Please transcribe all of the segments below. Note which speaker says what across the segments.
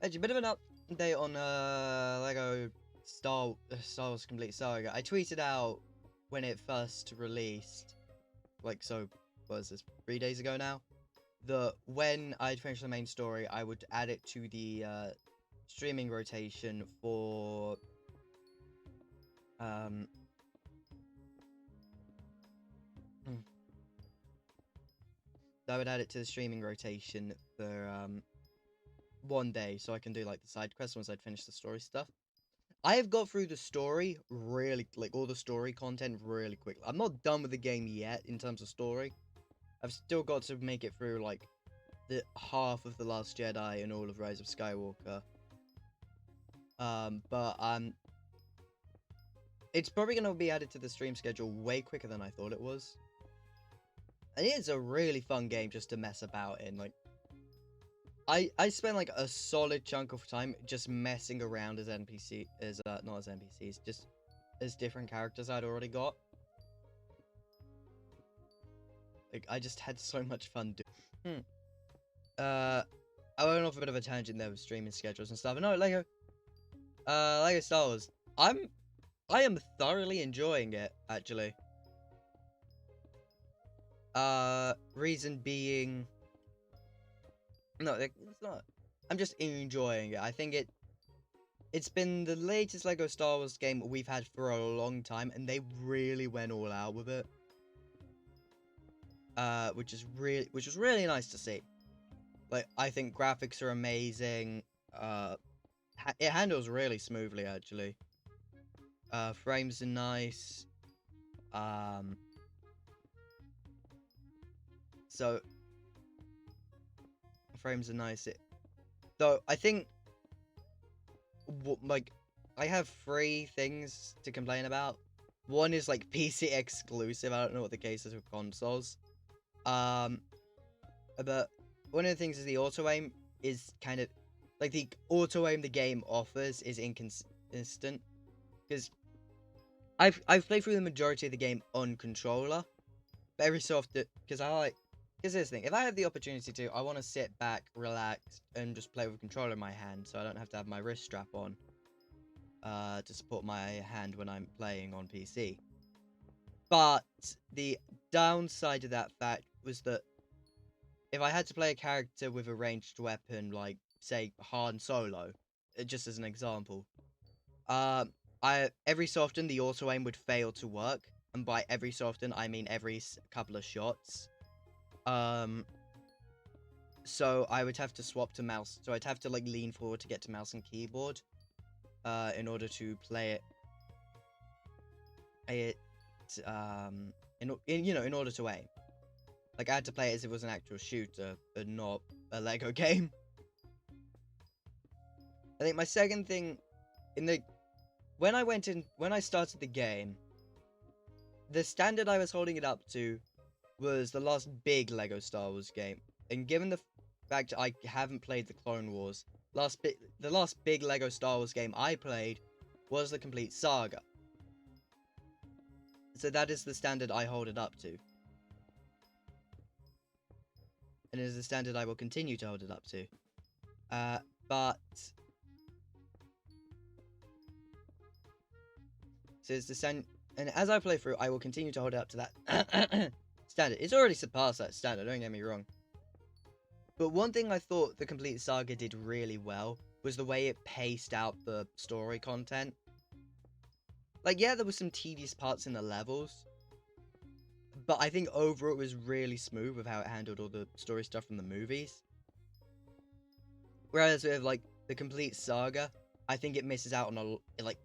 Speaker 1: Actually, a bit of an update on Lego Star Wars Complete Saga. I tweeted out when it first released, like, so, what was this, 3 days ago now? That when I'd finished the main story, I would add it to the streaming rotation for um I would add it to the streaming rotation for 1 day, so I can do like the side quests once I'd finished the story stuff. I have got through the story really, like all the story content really quickly. I'm not done with the game yet in terms of story. I've still got to make it through like the half of The Last Jedi and all of Rise of Skywalker. But it's probably gonna be added to the stream schedule way quicker than I thought it was. And it is a really fun game just to mess about in. Like, I spent like a solid chunk of time just messing around as NPC, as not as NPCs, just as different characters I'd already got. Like, I just had so much fun doing. I went off a bit of a tangent there with streaming schedules and stuff. No, Lego Star Wars. I am thoroughly enjoying it, actually. Reason being, no, it's not. I'm just enjoying it. I think it's been the latest Lego Star Wars game we've had for a long time, and they really went all out with it. Which is really nice to see. Like, I think graphics are amazing. It handles really smoothly, actually. Frames are nice. So frames are nice. Though I think, like, I have 3 things to complain about. One is like PC exclusive. I don't know what the case is with consoles. But one of the things is the auto aim is kind of like the auto aim the game offers is inconsistent, because I've played through the majority of the game on controller, but every so often, because here's this thing, if I have the opportunity to, I want to sit back, relax, and just play with a controller in my hand, so I don't have to have my wrist strap on to support my hand when I'm playing on PC. But the downside of that fact was that if I had to play a character with a ranged weapon, like, say, Han Solo, just as an example, every so often the auto aim would fail to work, and by every so often I mean every couple of shots. So I would have to swap to mouse. So I'd have to like lean forward to get to mouse and keyboard, in order to play it. In order to aim. Like, I had to play it as if it was an actual shooter, but not a Lego game. I think my second thing, when I started the game, the standard I was holding it up to was the last big Lego Star Wars game. And given the fact I haven't played the Clone Wars, the last big Lego Star Wars game I played was the complete Saga. So that is the standard I hold it up to. And it is the standard I will continue to hold it up to. But so it's the standard, and as I play through, I will continue to hold it up to that standard. It's already surpassed that standard, don't get me wrong. But one thing I thought the complete Saga did really well was the way it paced out the story content. Like, yeah, there were some tedious parts in the levels, but I think overall it was really smooth with how it handled all the story stuff from the movies. Whereas with, like, the complete Saga, I think it misses out on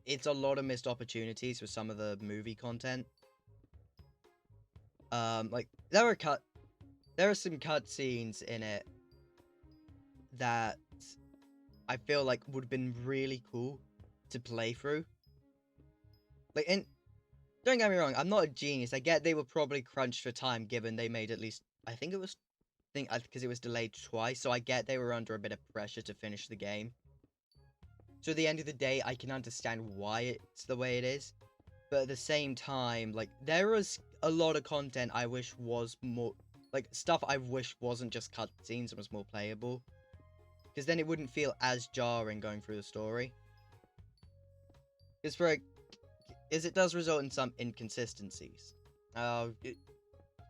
Speaker 1: it's a lot of missed opportunities with some of the movie content. Like, there are some cutscenes in it that I feel like would have been really cool to play through. Like, and don't get me wrong, I'm not a genius. I get they were probably crunched for time, given they made at least, because it was delayed twice, so I get they were under a bit of pressure to finish the game. So at the end of the day, I can understand why it's the way it is. But at the same time, like, there was a lot of content I wish was more, like, stuff I wish wasn't just cutscenes and was more playable. because then it wouldn't feel as jarring going through the story. Because it does result in some inconsistencies. I'll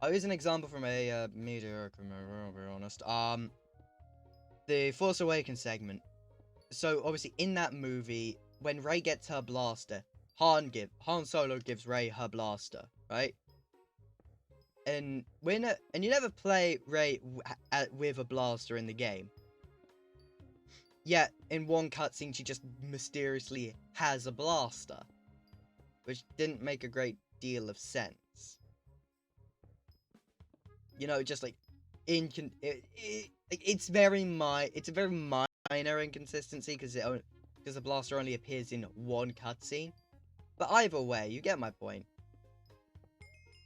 Speaker 1: use an example from a mediocre movie, I'll be honest. The Force Awakens segment. So obviously in that movie, when Rey gets her blaster, Han Solo gives Rey her blaster, right? And you never play Rey with a blaster in the game. Yet in one cutscene, she just mysteriously has a blaster, which didn't make a great deal of sense. You know, just like it's a very minor inconsistency because the blaster only appears in one cutscene. But either way, you get my point.